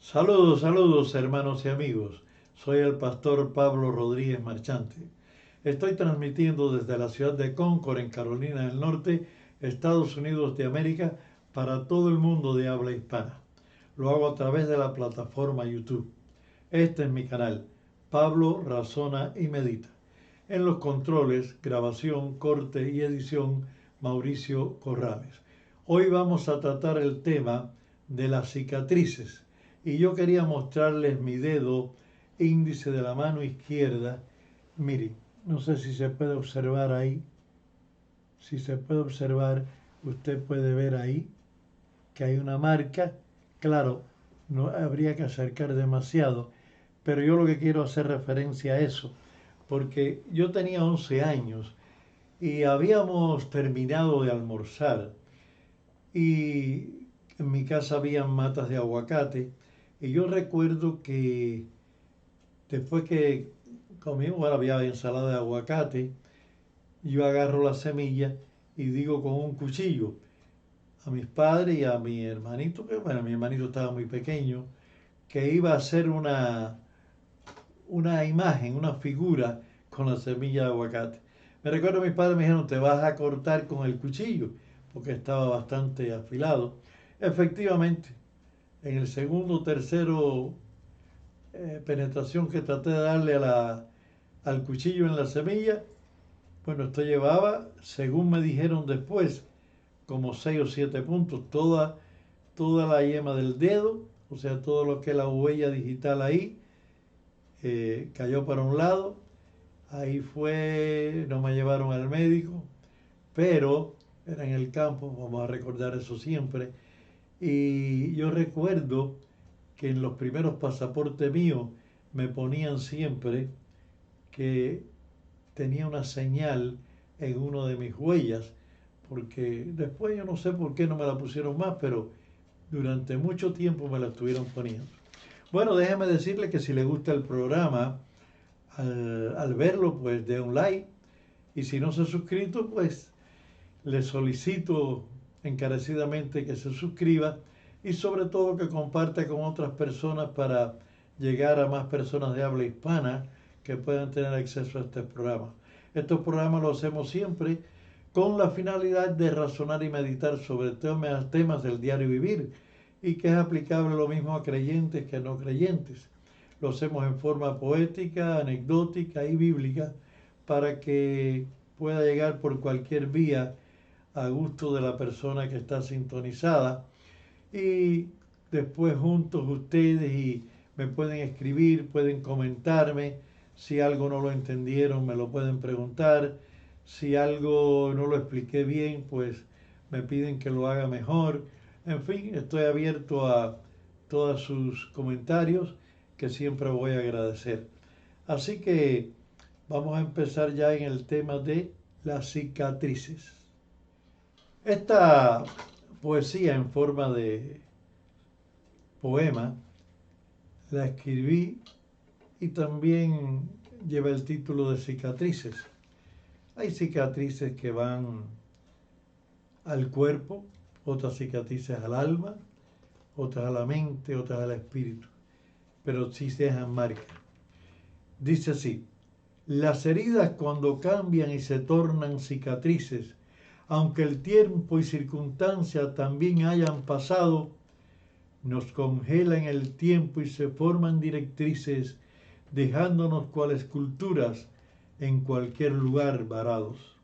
Saludos, saludos hermanos y amigos. Soy el pastor Pablo Rodríguez Marchante. Estoy transmitiendo desde la ciudad de Concord, en Carolina del Norte, Estados Unidos de América, para todo el mundo de habla hispana. Lo hago a través de la plataforma YouTube. Este es mi canal, Pablo Razona y Medita. En los controles, grabación, corte y edición, Mauricio Corrales. Hoy vamos a tratar el tema de las cicatrices y yo quería mostrarles mi dedo índice de la mano izquierda. Mire, no sé si se puede observar ahí. Si se puede observar, usted puede ver ahí que hay una marca. Claro, no habría que acercar demasiado, pero yo lo que quiero hacer referencia a eso, porque yo tenía 11 años y habíamos terminado de almorzar y en mi casa habían matas de aguacate y yo recuerdo que después que comimos, bueno, había ensalada de aguacate, yo agarro la semilla y digo con un cuchillo a mis padres y a mi hermanito, que bueno, mi hermanito estaba muy pequeño, que iba a hacer una imagen, una figura con la semilla de aguacate. Me recuerdo mis padres me dijeron, te vas a cortar con el cuchillo, porque estaba bastante afilado. Efectivamente, en el segundo o tercero penetración que traté de darle al cuchillo en la semilla, bueno, esto llevaba, según me dijeron después, como 6 o 7 puntos, toda la yema del dedo, o sea, todo lo que es la huella digital ahí, cayó para un lado. Ahí fue, no me llevaron al médico, pero era en el campo, vamos a recordar eso siempre. Y yo recuerdo que en los primeros pasaportes míos me ponían siempre que tenía una señal en uno de mis huellas, porque después yo no sé por qué no me la pusieron más, pero durante mucho tiempo me la estuvieron poniendo. Bueno, déjeme decirle que si le gusta el programa, al verlo, pues dé un like. Y si no se ha suscrito, pues le solicito encarecidamente que se suscriba y sobre todo que comparte con otras personas para llegar a más personas de habla hispana que puedan tener acceso a este programa. Estos programas los hacemos siempre con la finalidad de razonar y meditar sobre temas del diario vivir y que es aplicable lo mismo a creyentes que a no creyentes. Lo hacemos en forma poética, anecdótica y bíblica para que pueda llegar por cualquier vía a gusto de la persona que está sintonizada. Y después juntos ustedes y me pueden escribir, pueden comentarme. Si algo no lo entendieron, me lo pueden preguntar. Si algo no lo expliqué bien, pues me piden que lo haga mejor. En fin, estoy abierto a todos sus comentarios que siempre voy a agradecer. Así que vamos a empezar ya en el tema de las cicatrices. Esta poesía en forma de poema la escribí y también lleva el título de cicatrices. Hay cicatrices que van al cuerpo, otras cicatrices al alma, otras a la mente, otras al espíritu, pero sí se dejan marcas. Dice así: las heridas cuando cambian y se tornan cicatrices, aunque el tiempo y circunstancia también hayan pasado, nos congelan el tiempo y se forman directrices, dejándonos cual esculturas en cualquier lugar varados.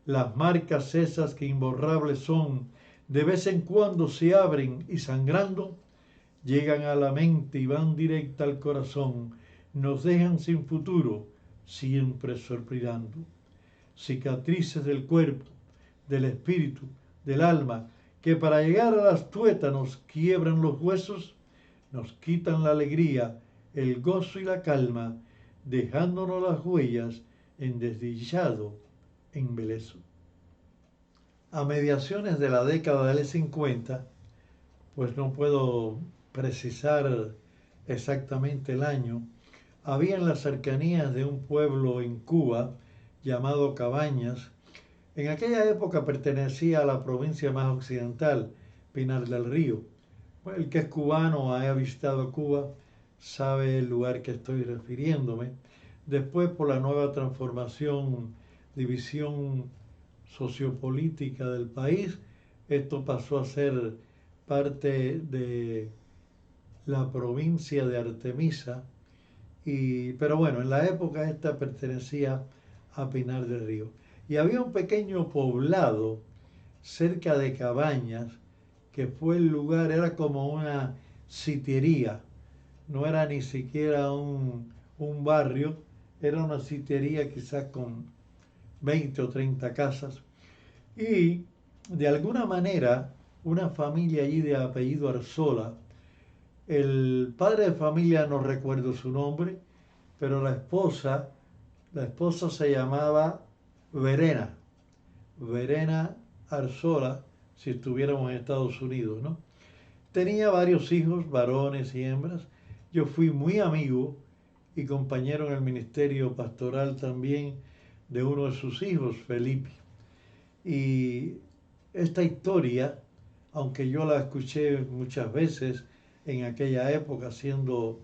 Las marcas esas que imborrables son, de vez en cuando se abren y sangrando, llegan a la mente y van directa al corazón, nos dejan sin futuro, siempre sorprendiendo. Cicatrices del cuerpo, del espíritu, del alma, que para llegar a las tuétanos quiebran los huesos, nos quitan la alegría, el gozo y la calma, dejándonos las huellas en desdichado embeleso. A mediaciones de la década del 50, pues no puedo precisar exactamente el año, había en las cercanías de un pueblo en Cuba llamado Cabañas. En aquella época pertenecía a la provincia más occidental, Pinar del Río. El que es cubano o haya visitado Cuba sabe el lugar que estoy refiriéndome. Después, por la nueva transformación, división sociopolítica del país, esto pasó a ser parte de la provincia de Artemisa, pero bueno, en la época esta pertenecía a Pinar del Río. Y había un pequeño poblado cerca de Cabañas, que fue el lugar, era como una sitiería, no era ni siquiera un barrio, era una sitiería quizás con 20 o 30 casas. Y de alguna manera, una familia allí de apellido Arzola, el padre de familia no recuerdo su nombre, pero la esposa se llamaba Verena, Verena Arzola, si estuviéramos en Estados Unidos, ¿no? Tenía varios hijos, varones y hembras. Yo fui muy amigo y compañero en el ministerio pastoral también de uno de sus hijos, Felipe. Y esta historia, aunque yo la escuché muchas veces en aquella época siendo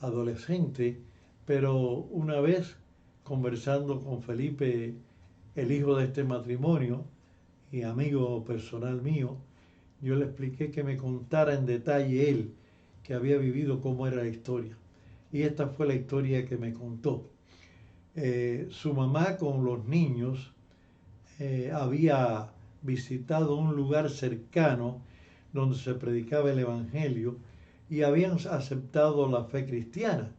adolescente, pero una vez conversando con Felipe, el hijo de este matrimonio y amigo personal mío, yo le expliqué que me contara en detalle él, que había vivido cómo era la historia. Y esta fue la historia que me contó. Su mamá con los niños había visitado un lugar cercano donde se predicaba el Evangelio y habían aceptado la fe cristiana.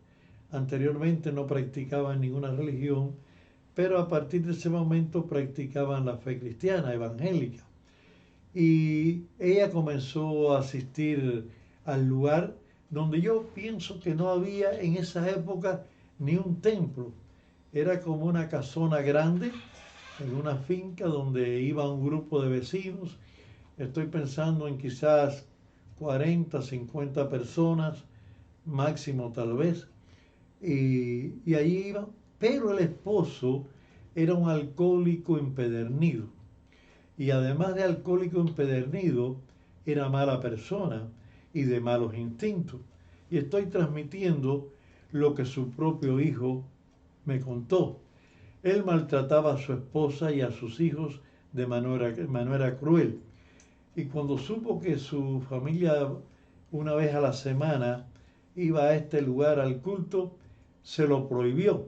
Anteriormente no practicaban ninguna religión, pero a partir de ese momento practicaban la fe cristiana, evangélica. Y ella comenzó a asistir al lugar donde yo pienso que no había en esa época ni un templo. Era como una casona grande en una finca donde iba un grupo de vecinos. Estoy pensando en quizás 40, 50 personas, máximo tal vez. Y allí iban, pero el esposo era un alcohólico empedernido. Y además de alcohólico empedernido, era mala persona y de malos instintos. Y estoy transmitiendo lo que su propio hijo me contó. Él maltrataba a su esposa y a sus hijos de manera cruel. Y cuando supo que su familia una vez a la semana iba a este lugar al culto, se lo prohibió.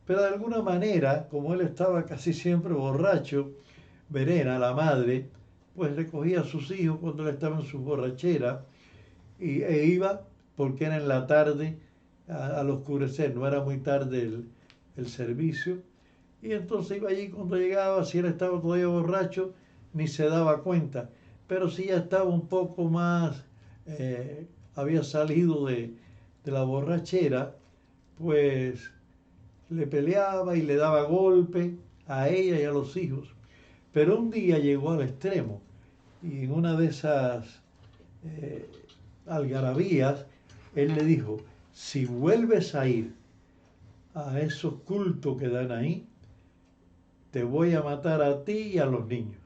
Pero de alguna manera, como él estaba casi siempre borracho, Verena, la madre, pues recogía a sus hijos cuando él estaba en su borrachera e iba porque era en la tarde, al oscurecer, no era muy tarde el servicio. Y entonces iba allí cuando llegaba, si él estaba todavía borracho, ni se daba cuenta. Pero si ya estaba un poco más, había salido de la borrachera, pues le peleaba y le daba golpe a ella y a los hijos. Pero un día llegó al extremo y en una de esas eh, algarabías, él le dijo, si vuelves a ir a esos cultos que dan ahí, te voy a matar a ti y a los niños.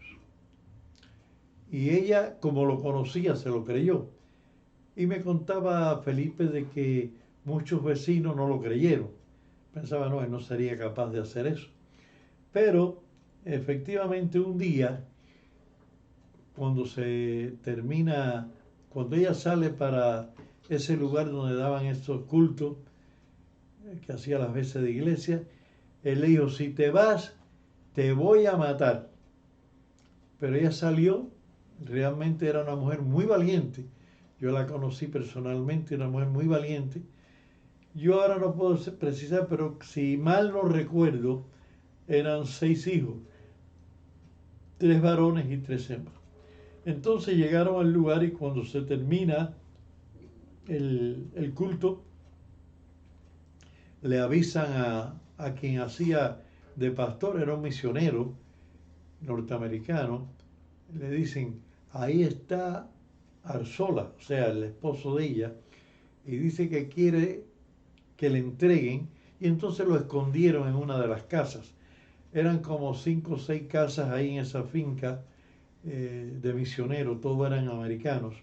Y ella, como lo conocía, se lo creyó. Y me contaba Felipe de que muchos vecinos no lo creyeron. Pensaba, no, él no sería capaz de hacer eso. Pero efectivamente un día, cuando se termina, cuando ella sale para ese lugar donde daban estos cultos, que hacía las veces de iglesia, él le dijo, si te vas, te voy a matar. Pero ella salió, realmente era una mujer muy valiente. Yo la conocí personalmente, una mujer muy valiente. Yo ahora no puedo precisar, pero si mal no recuerdo, eran 6 hijos, 3 varones y 3 hembras. Entonces llegaron al lugar y cuando se termina el culto, le avisan a quien hacía de pastor, era un misionero norteamericano, le dicen, ahí está Arzola, o sea, el esposo de ella, y dice que quiere que le entreguen, y entonces lo escondieron en una de las casas. Eran como 5 o 6 casas ahí en esa finca de misioneros, todos eran americanos.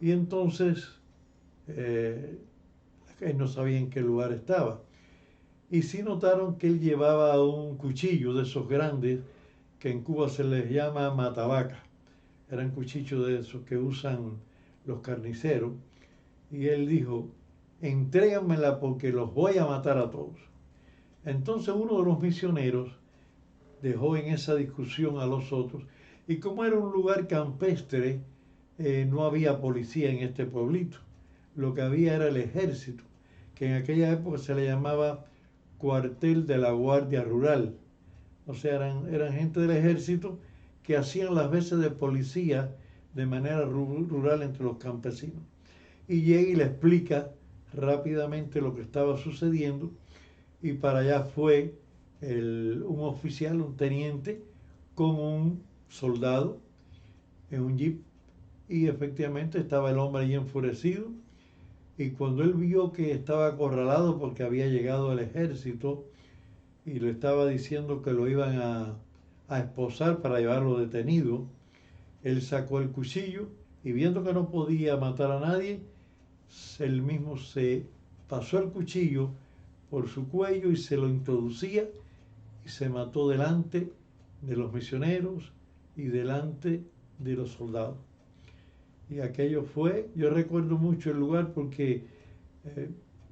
Y entonces él no sabía en qué lugar estaba. Y sí notaron que él llevaba un cuchillo de esos grandes que en Cuba se les llama matabaca. Eran cuchillos de esos que usan los carniceros. Y él dijo, entrégamela porque los voy a matar a todos. Entonces uno de los misioneros dejó en esa discusión a los otros. Y como era un lugar campestre, no había policía en este pueblito. Lo que había era el ejército, que en aquella época se le llamaba cuartel de la Guardia Rural. O sea, eran gente del ejército que hacían las veces de policía de manera rural entre los campesinos. Y llega y le explica rápidamente lo que estaba sucediendo, y para allá fue un oficial, un teniente, con un soldado en un jeep, y efectivamente estaba el hombre ahí enfurecido, y cuando él vio que estaba acorralado porque había llegado el ejército y le estaba diciendo que lo iban a esposar para llevarlo detenido, él sacó el cuchillo y viendo que no podía matar a nadie, él mismo se pasó el cuchillo por su cuello y se lo introducía y se mató delante de los misioneros y delante de los soldados. Y aquello fue, yo recuerdo mucho el lugar porque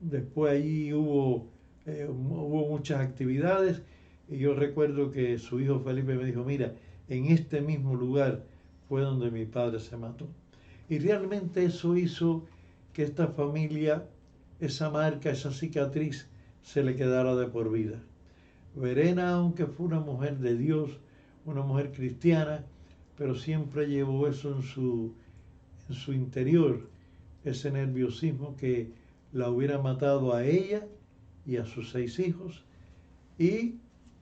después allí hubo muchas actividades, y yo recuerdo que su hijo Felipe me dijo, mira, en este mismo lugar fue donde mi padre se mató. Y realmente eso hizo que esta familia, esa marca, esa cicatriz, se le quedara de por vida. Verena, aunque fue una mujer de Dios, una mujer cristiana, pero siempre llevó eso en su interior, ese nerviosismo que la hubiera matado a ella y a sus 6 hijos, y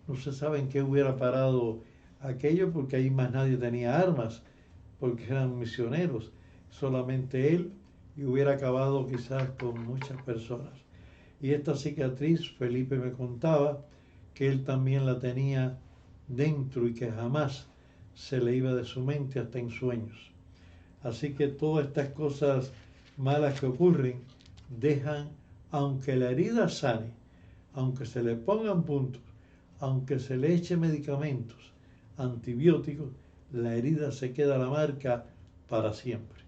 no se sabe en qué hubiera parado aquello, porque ahí más nadie tenía armas, porque eran misioneros, solamente él, y hubiera acabado quizás con muchas personas. Y esta cicatriz, Felipe me contaba que él también la tenía dentro y que jamás se le iba de su mente hasta en sueños. Así que todas estas cosas malas que ocurren dejan, aunque la herida sane, aunque se le pongan puntos, aunque se le eche medicamentos, antibióticos, la herida se queda la marca para siempre.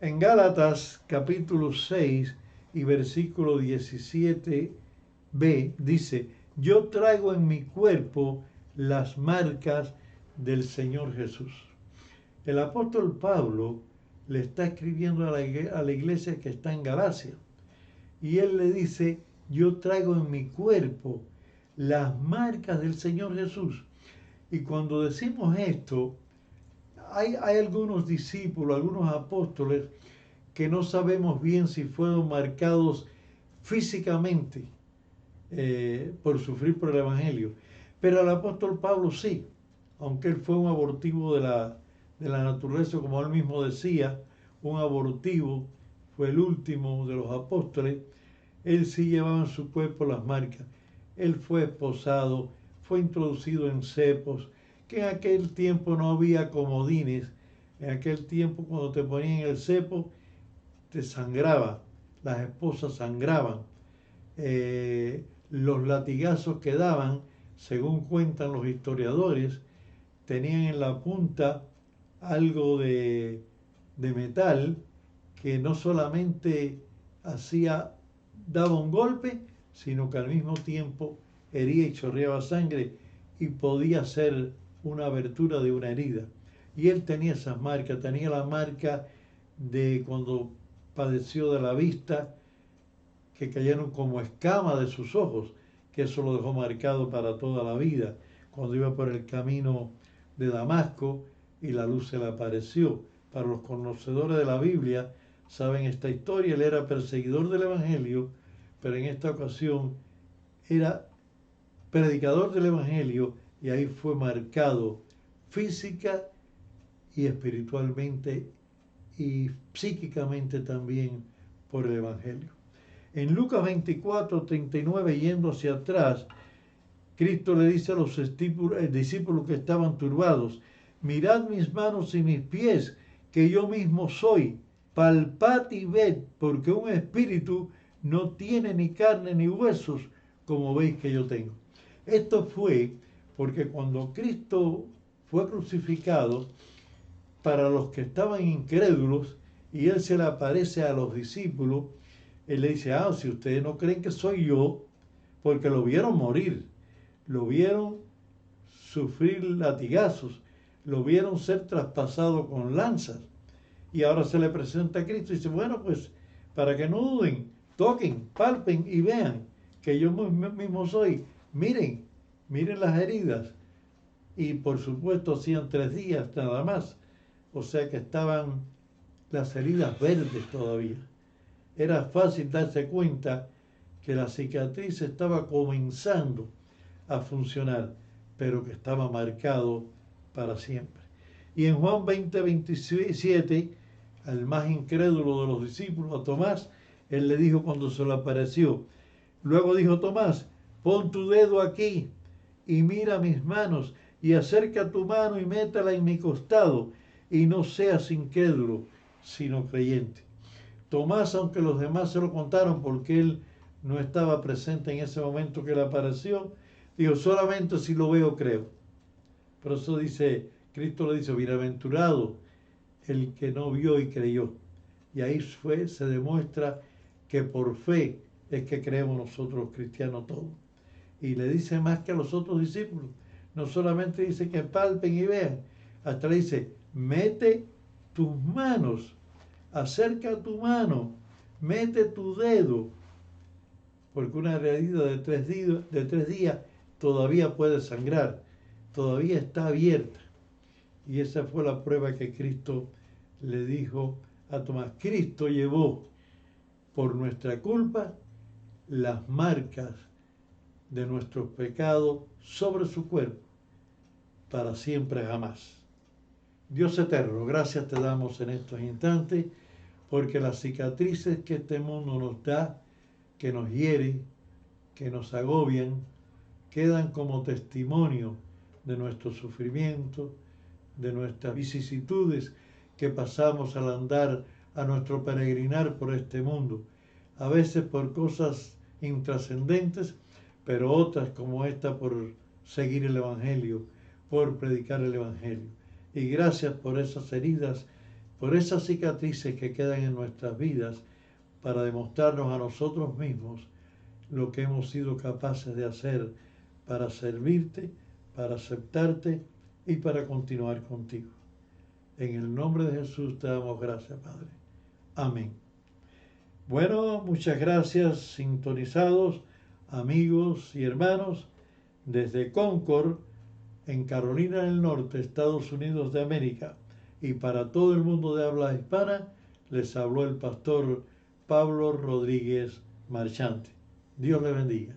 En Gálatas capítulo 6 y versículo 17b dice, yo traigo en mi cuerpo las marcas del Señor Jesús. El apóstol Pablo le está escribiendo a la iglesia que está en Galacia, y él le dice, yo traigo en mi cuerpo las marcas del Señor Jesús. Y cuando decimos esto, hay algunos discípulos, algunos apóstoles, que no sabemos bien si fueron marcados físicamente por sufrir por el Evangelio. Pero el apóstol Pablo sí, aunque él fue un abortivo de la naturaleza, como él mismo decía, un abortivo, fue el último de los apóstoles, él sí llevaba en su cuerpo las marcas. Él fue esposado, fue introducido en cepos, que en aquel tiempo no había comodines. En aquel tiempo, cuando te ponían el cepo, te sangraba, las esposas sangraban. Los latigazos que daban, según cuentan los historiadores, tenían en la punta algo de metal que no solamente daba un golpe, sino que al mismo tiempo hería y chorreaba sangre y podía ser una abertura de una herida. Y él tenía esas marcas, tenía la marca de cuando padeció de la vista, que cayeron como escamas de sus ojos, que eso lo dejó marcado para toda la vida, cuando iba por el camino de Damasco y la luz se le apareció. Para los conocedores de la Biblia, saben esta historia, él era perseguidor del Evangelio, pero en esta ocasión era predicador del Evangelio, y ahí fue marcado física y espiritualmente y psíquicamente también por el Evangelio. En Lucas 24:39, yendo hacia atrás, Cristo le dice a los discípulos que estaban turbados, mirad mis manos y mis pies, que yo mismo soy. palpad y ved, porque un espíritu no tiene ni carne ni huesos, como veis que yo tengo. Esto fue porque cuando Cristo fue crucificado, para los que estaban incrédulos, y Él se le aparece a los discípulos, Él le dice, si ustedes no creen que soy yo, porque lo vieron morir, lo vieron sufrir latigazos, lo vieron ser traspasado con lanzas, y ahora se le presenta a Cristo y dice, bueno, pues para que no duden, toquen, palpen y vean que yo mismo soy. Miren las heridas. Y por supuesto hacían 3 días nada más. O sea que estaban las heridas verdes todavía. Era fácil darse cuenta que la cicatriz estaba comenzando a funcionar, pero que estaba marcado para siempre. Y en Juan 20:27, al más incrédulo de los discípulos, a Tomás, él le dijo cuando se le apareció, luego dijo Tomás, pon tu dedo aquí y mira mis manos, y acerca tu mano y métela en mi costado, y no seas incrédulo, sino creyente. Tomás, aunque los demás se lo contaron porque él no estaba presente en ese momento que le apareció, dijo, solamente si lo veo creo. Por eso dice, Cristo le dice, bienaventurado el que no vio y creyó. Y ahí se demuestra que por fe es que creemos nosotros los cristianos todos. Y le dice más que a los otros discípulos. No solamente dice que palpen y vean, hasta le dice, mete tus manos, acerca tu mano, mete tu dedo, porque una herida de 3 días todavía puede sangrar, todavía está abierta. Y esa fue la prueba que Cristo le dijo a Tomás. Cristo llevó por nuestra culpa las marcas de nuestros pecados sobre su cuerpo, para siempre jamás. Dios eterno, gracias te damos en estos instantes, porque las cicatrices que este mundo nos da, que nos hiere, que nos agobian, quedan como testimonio de nuestro sufrimiento, de nuestras vicisitudes que pasamos al andar a nuestro peregrinar por este mundo, a veces por cosas intrascendentes, pero otras como esta por seguir el Evangelio, por predicar el Evangelio. Y gracias por esas heridas, por esas cicatrices que quedan en nuestras vidas, para demostrarnos a nosotros mismos lo que hemos sido capaces de hacer para servirte, para aceptarte y para continuar contigo. En el nombre de Jesús te damos gracias, Padre. Amén. Bueno, muchas gracias, sintonizados, amigos y hermanos, desde Concord, en Carolina del Norte, Estados Unidos de América, y para todo el mundo de habla hispana, les habló el pastor Pablo Rodríguez Marchante. Dios le bendiga.